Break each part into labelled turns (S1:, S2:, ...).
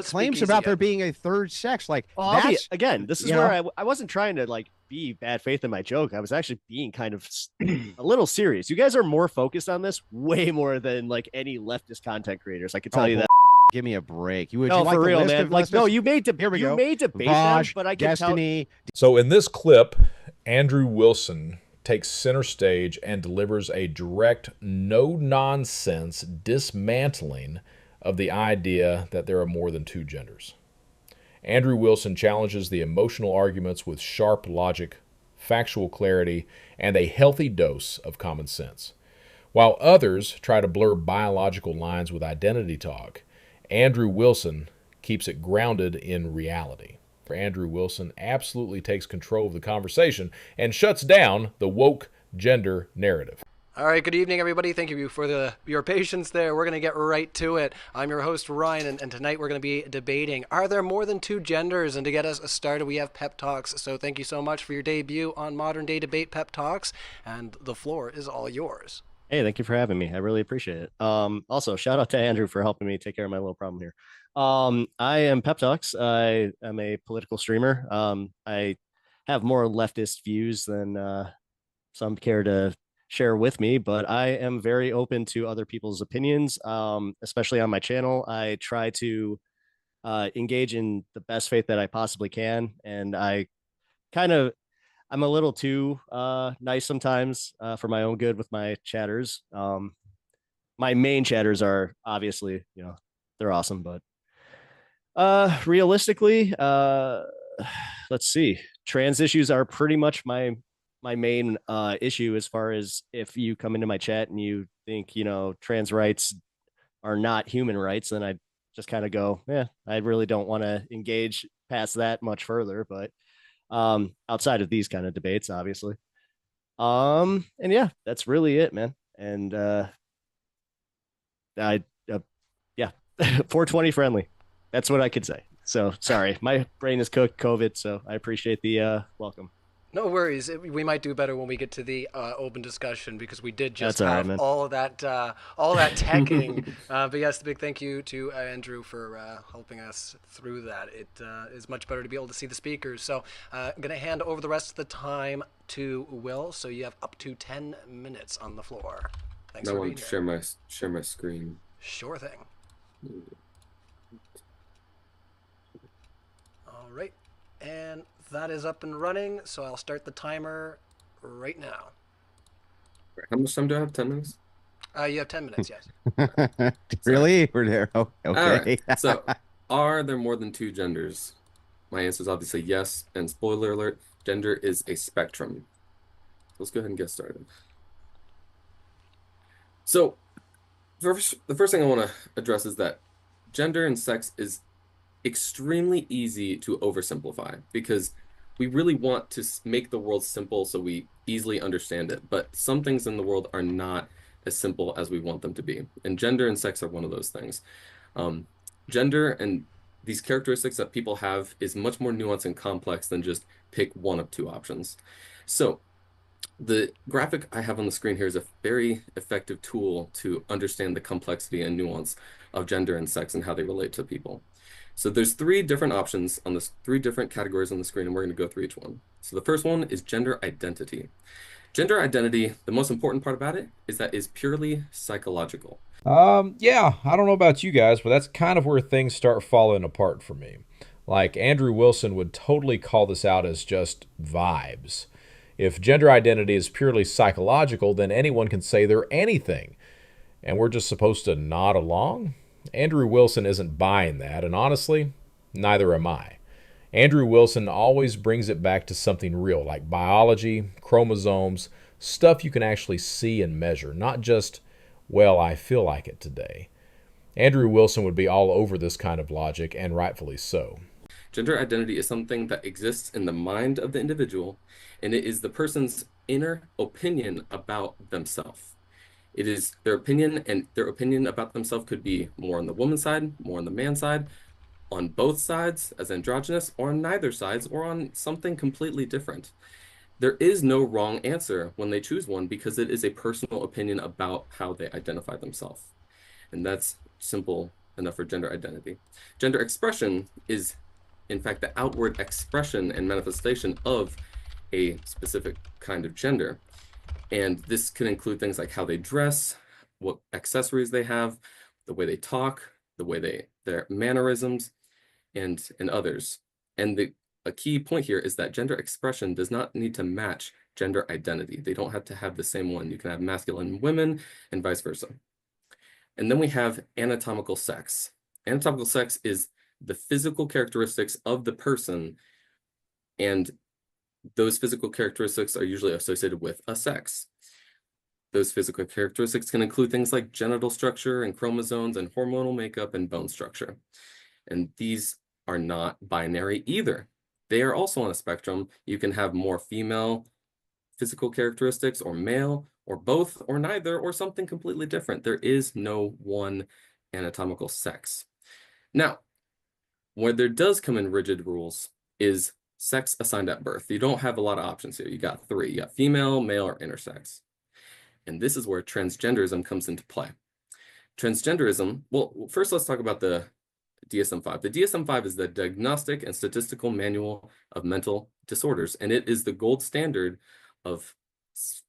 S1: claims about there being a third sex, like that's
S2: again, this is where I wasn't trying to like be bad faith in my joke. I was actually being kind of a little serious. You guys are more focused on this way more than like any leftist content creators. I can tell you that.
S1: Give me a break. You would
S2: no,
S1: you like
S2: for real, man. Like, no,
S1: you
S2: made debate them, but I can
S1: Destiny.
S3: So in this clip, Andrew Wilson takes center stage and delivers a direct, no-nonsense dismantling of the idea that there are more than two genders. Andrew Wilson challenges the emotional arguments with sharp logic, factual clarity, and a healthy dose of common sense. While others try to blur biological lines with identity talk, Andrew Wilson keeps it grounded in reality. Andrew Wilson absolutely takes control of the conversation and shuts down the woke gender narrative.
S4: All right, good evening, everybody. Thank you for your patience there. We're going to get right to it. I'm your host, Ryan, and tonight we're going to be debating, are there more than two genders? And to get us started, we have Pep Talks. So thank you so much for your debut on Modern Day Debate Pep Talks, and the floor is all yours.
S2: Hey, thank you for having me. I really appreciate it. Also, shout out to Andrew for helping me take care of my little problem here. I am Pep Talks. I am a political streamer. I have more leftist views than some care to share with me, but I am very open to other people's opinions, especially on my channel. I try to engage in the best faith that I possibly can, and I'm a little too nice sometimes for my own good with my chatters. My main chatters are obviously, they're awesome, but realistically, let's see. Trans issues are pretty much my main issue, as far as if you come into my chat and you think, trans rights are not human rights, then I just kind of go, yeah, I really don't want to engage past that much further. But outside of these kind of debates, obviously. And yeah, that's really it, man. And yeah, 420 friendly. That's what I could say. So sorry, my brain is cooked COVID, so I appreciate the welcome.
S4: No worries. We might do better when we get to the open discussion, because we did just have all that teching. But yes, a big thank you to Andrew for helping us through that. It is much better to be able to see the speakers. So I'm going to hand over the rest of the time to Will. So you have up to 10 minutes on the floor. Thanks for being here.
S5: I want to share my screen.
S4: Sure thing. All right. And that is up and running, so I'll start the timer right now.
S5: How much time do I have? 10 minutes?
S4: You have 10 minutes, yes.
S1: Really? We're there. Oh, okay.
S5: All right. So, are there more than two genders? My answer is obviously yes. And spoiler alert, gender is a spectrum. Let's go ahead and get started. So, the first thing I want to address is that gender and sex is extremely easy to oversimplify, because we really want to make the world simple so we easily understand it. But some things in the world are not as simple as we want them to be. And gender and sex are one of those things. Gender and these characteristics that people have is much more nuanced and complex than just pick one of two options. So the graphic I have on the screen here is a very effective tool to understand the complexity and nuance of gender and sex and how they relate to people. So there's three different options on this, three different categories on the screen, and we're going to go through each one. So the first one is gender identity. Gender identity, the most important part about it is that it's purely psychological.
S3: Yeah, I don't know about you guys, but that's kind of where things start falling apart for me. Like, Andrew Wilson would totally call this out as just vibes. If gender identity is purely psychological, then anyone can say they're anything, and we're just supposed to nod along? Andrew Wilson isn't buying that, and honestly, neither am I. Andrew Wilson always brings it back to something real, like biology, chromosomes, stuff you can actually see and measure, not just, well, I feel like it today. Andrew Wilson would be all over this kind of logic, and rightfully so.
S5: Gender identity is something that exists in the mind of the individual, and it is the person's inner opinion about themselves. It is their opinion, and their opinion about themselves could be more on the woman's side, more on the man's side, on both sides as androgynous, or on neither sides, or on something completely different. There is no wrong answer when they choose one, because it is a personal opinion about how they identify themselves. And that's simple enough for gender identity. Gender expression is, in fact, the outward expression and manifestation of a specific kind of gender. And this can include things like how they dress, what accessories they have, the way they talk, the way their mannerisms, and others. And a key point here is that gender expression does not need to match gender identity. They don't have to have the same one. You can have masculine women and vice versa. And then we have anatomical sex. Anatomical sex is the physical characteristics of the person, and those physical characteristics are usually associated with a sex. Those physical characteristics can include things like genital structure and chromosomes and hormonal makeup and bone structure. And these are not binary either. They are also on a spectrum. You can have more female physical characteristics or male or both or neither or something completely different. There is no one anatomical sex. Now, where there does come in rigid rules is sex assigned at birth. You don't have a lot of options here. You got three. You got female, male, or intersex. And this is where transgenderism comes into play. Transgenderism, well, first let's talk about the DSM-5. The DSM-5 is the Diagnostic and Statistical Manual of Mental Disorders, and it is the gold standard of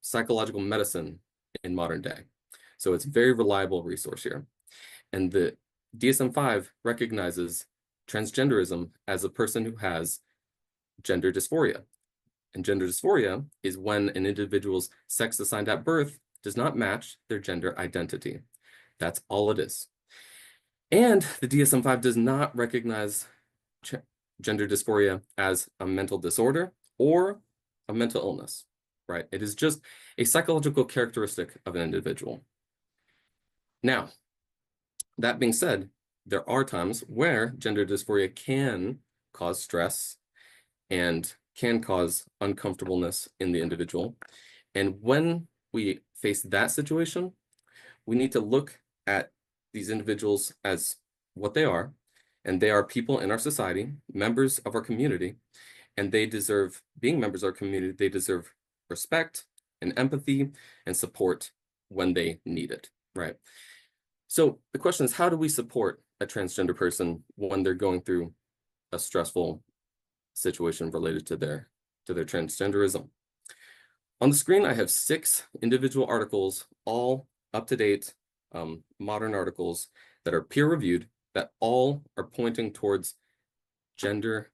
S5: psychological medicine in modern day. So it's a very reliable resource here. And the DSM-5 recognizes transgenderism as a person who has gender dysphoria. And gender dysphoria is when an individual's sex assigned at birth does not match their gender identity. That's all it is. And the DSM-5 does not recognize gender dysphoria as a mental disorder or a mental illness, right? It is just a psychological characteristic of an individual. Now, that being said, there are times where gender dysphoria can cause stress and can cause uncomfortableness in the individual. And when we face that situation, we need to look at these individuals as what they are, and they are people in our society, members of our community, and they deserve, being members of our community, they deserve respect and empathy and support when they need it, right? So the question is, how do we support a transgender person when they're going through a stressful situation related to their transgenderism? On the screen, I have 6 individual articles, all up-to-date, modern articles that are peer-reviewed, that all are pointing towards gender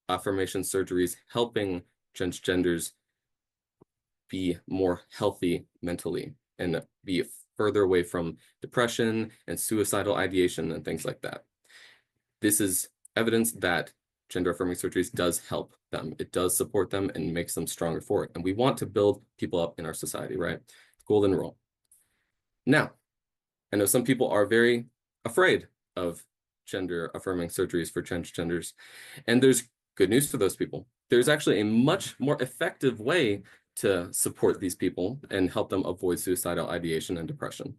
S5: affirmation surgeries helping transgenders be more healthy mentally and be further away from depression and suicidal ideation and things like that. This is evidence that gender affirming surgeries does help them. It does support them and makes them stronger for it. And we want to build people up in our society, right? Golden rule. Now, I know some people are very afraid of gender affirming surgeries for transgenders, and there's good news for those people. There's actually a much more effective way to support these people and help them avoid suicidal ideation and depression.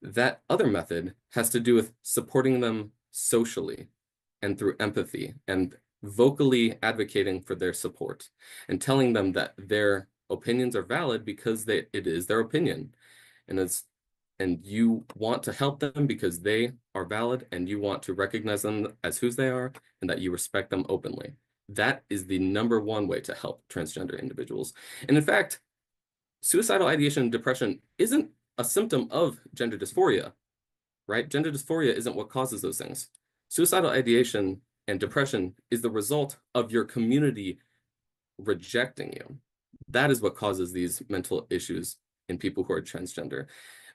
S5: That other method has to do with supporting them socially and through empathy and vocally advocating for their support and telling them that their opinions are valid because it is their opinion. And you want to help them because they are valid, and you want to recognize them as who they are and that you respect them openly. That is the #1 way to help transgender individuals. And in fact, suicidal ideation and depression isn't a symptom of gender dysphoria, right? Gender dysphoria isn't what causes those things. Suicidal ideation and depression is the result of your community rejecting you. That is what causes these mental issues in people who are transgender.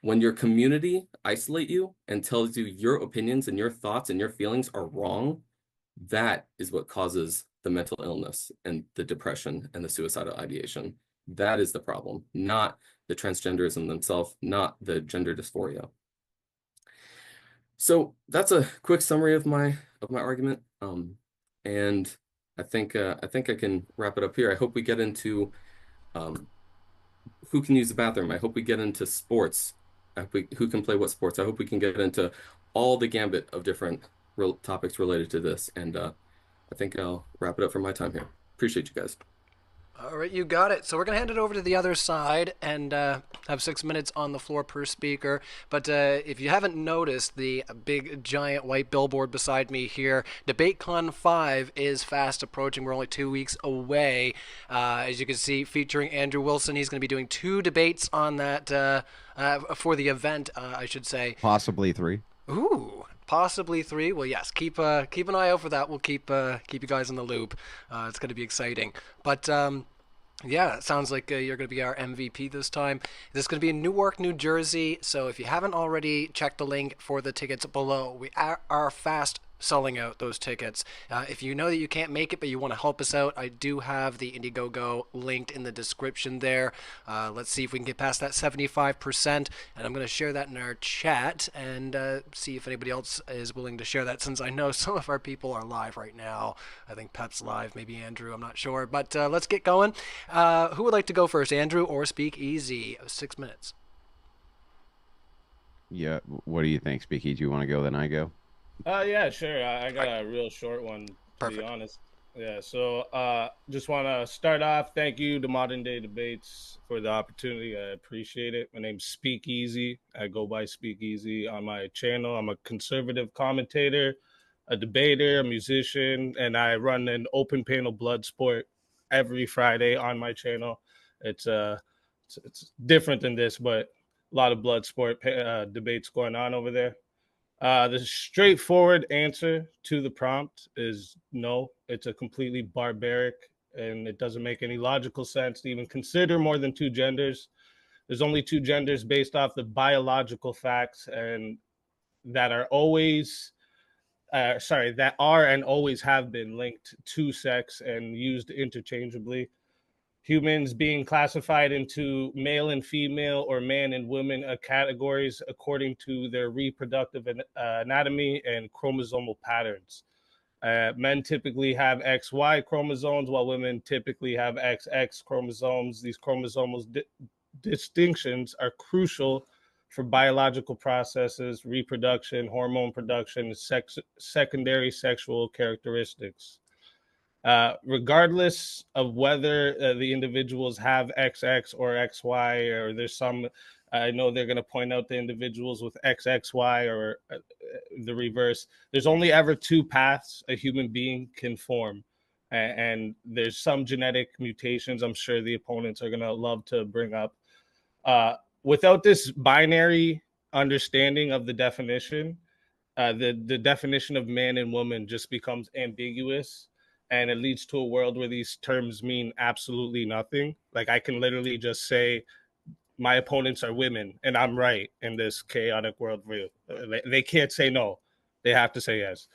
S5: When your community isolate you and tells you your opinions and your thoughts and your feelings are wrong, that is what causes the mental illness and the depression and the suicidal ideation. That is the problem, not the transgenderism themselves, not the gender dysphoria. So that's a quick summary of my argument, and I think I can wrap it up here. I hope we get into who can use the bathroom. I hope we get into sports. Who can play what sports. I hope we can get into all the gambit of different topics related to this. And I think I'll wrap it up for my time here. Appreciate you guys.
S4: All right, you got it. So we're going to hand it over to the other side and have 6 minutes on the floor per speaker. But if you haven't noticed the big, giant white billboard beside me here, DebateCon 5 is fast approaching. We're only 2 weeks away. As you can see, featuring Andrew Wilson. He's going to be doing 2 debates on that for the event, I should say.
S1: Possibly 3.
S4: Ooh. Possibly 3. Well, yes. Keep an eye out for that. We'll keep you guys in the loop. It's going to be exciting. But yeah, it sounds like you're going to be our MVP this time. This is going to be in Newark, New Jersey. So if you haven't already checked the link for the tickets below, we are fast selling out those tickets. If you know that you can't make it but you want to help us out, I do have the Indiegogo linked in the description there. Let's see if we can get past that 75%, and I'm going to share that in our chat and see if anybody else is willing to share that, since I know some of our people are live right now. I think Pep's live, maybe Andrew, I'm not sure, but let's get going. Who would like to go first, Andrew or Speak Easy? 6 minutes.
S1: Yeah, what do you think, Speaky? Do you want to go, then I go?
S6: Yeah, sure. I got a real short one, to be honest. Yeah, so just want to start off. Thank you to Modern Day Debates for the opportunity. I appreciate it. My name's Speak Easy. I go by Speak Easy on my channel. I'm a conservative commentator, a debater, a musician, and I run an open panel blood sport every Friday on my channel. It's different than this, but a lot of blood sport debates going on over there. The straightforward answer to the prompt is no. It's a completely barbaric, and it doesn't make any logical sense to even consider more than 2 genders. There's only 2 genders based off the biological facts, and that are always, that are and always have been linked to sex and used interchangeably. Humans being classified into male and female or man and woman categories according to their reproductive anatomy and chromosomal patterns. Men typically have XY chromosomes, while women typically have XX chromosomes. These chromosomal distinctions are crucial for biological processes, reproduction, hormone production, and secondary sexual characteristics. Regardless of whether the individuals have XX or XY, or there's some, I know they're going to point out the individuals with XXY or the reverse. There's only ever 2 paths a human being can form. And there's some genetic mutations I'm sure the opponents are going to love to bring up. Without this binary understanding of the definition, the definition of man and woman just becomes ambiguous. And it leads to a world where these terms mean absolutely nothing. Like, I can literally just say my opponents are women and I'm right in this chaotic worldview. They can't say no. They have to say yes.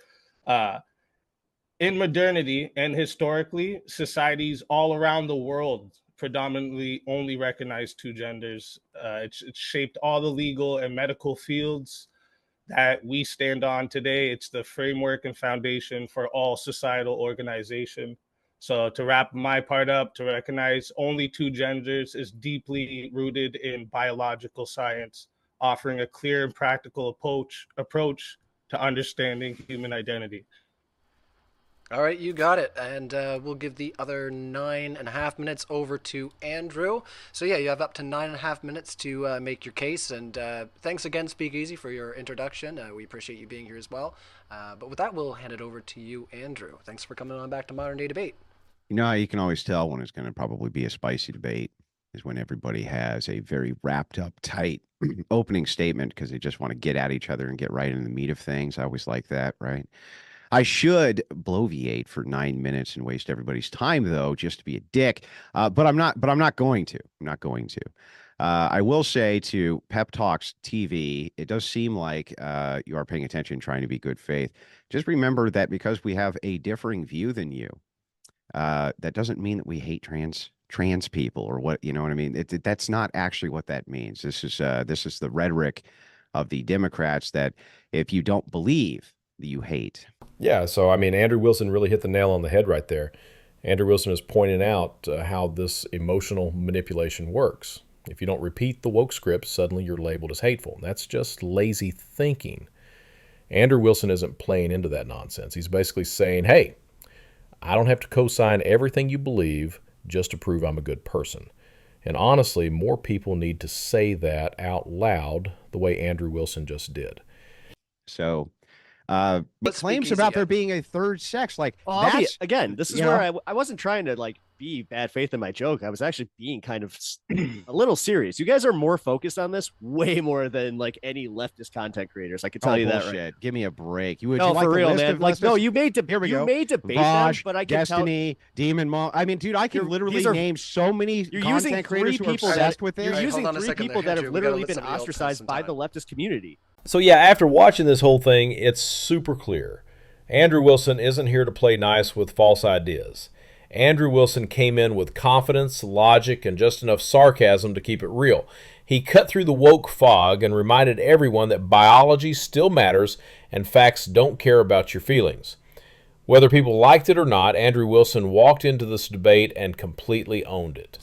S6: In modernity and historically, societies all around the world predominantly only recognize 2 genders. It's shaped all the legal and medical fields that we stand on today. It's the framework and foundation for all societal organization. So to wrap my part up, to recognize only 2 genders is deeply rooted in biological science, offering a clear and practical approach to understanding human identity.
S4: All right, you got it. And we'll give the other 9.5 minutes over to Andrew. So yeah, you have up to 9.5 minutes to make your case. And thanks again, Speak Easy, for your introduction. We appreciate you being here as well. But with that, we'll hand it over to you, Andrew. Thanks for coming on back to Modern Day Debate.
S1: You know how you can always tell when it's going to probably be a spicy debate is when everybody has a very wrapped up, tight opening statement because they just want to get at each other and get right in the meat of things. I always like that, right? I should bloviate for 9 minutes and waste everybody's time, though, just to be a dick. But I'm not going to. I'm not going to. I will say to Pep Talks TV, it does seem like you are paying attention, trying to be good faith. Just remember that because we have a differing view than you, that doesn't mean that we hate trans people or what, you know what I mean? That's not actually what that means. This is the rhetoric of the Democrats that if you don't believe, you hate.
S3: Yeah, so I mean, Andrew Wilson really hit the nail on the head right there. Andrew Wilson is pointing out how this emotional manipulation works. If you don't repeat the woke script, suddenly you're labeled as hateful. That's just lazy thinking. Andrew Wilson isn't playing into that nonsense. He's basically saying, hey, I don't have to co-sign everything you believe, just to prove I'm a good person. And honestly, more people need to say that out loud the way Andrew Wilson just did.
S1: So claims about there being a third sex, like
S2: again, this is where I wasn't trying to like be bad faith in my joke. I was actually being kind of a little serious. You guys are more focused on this way more than like any leftist content creators. I can tell you
S1: bullshit.
S2: That right.
S1: Give me a break. You would
S2: no,
S1: you like
S2: for real,
S1: list
S2: man.
S1: of
S2: Like no, you made
S1: you
S2: made debate
S1: Raj,
S2: them, but I can
S1: Destiny, Demon Mall. I mean, dude, I can literally name so many content creators who are obsessed with it.
S2: You're using three people that have literally been ostracized by the leftist community.
S3: So yeah, after watching this whole thing, it's super clear. Andrew Wilson isn't here to play nice with false ideas. Andrew Wilson came in with confidence, logic, and just enough sarcasm to keep it real. He cut through the woke fog and reminded everyone that biology still matters and facts don't care about your feelings. Whether people liked it or not, Andrew Wilson walked into this debate and completely owned it.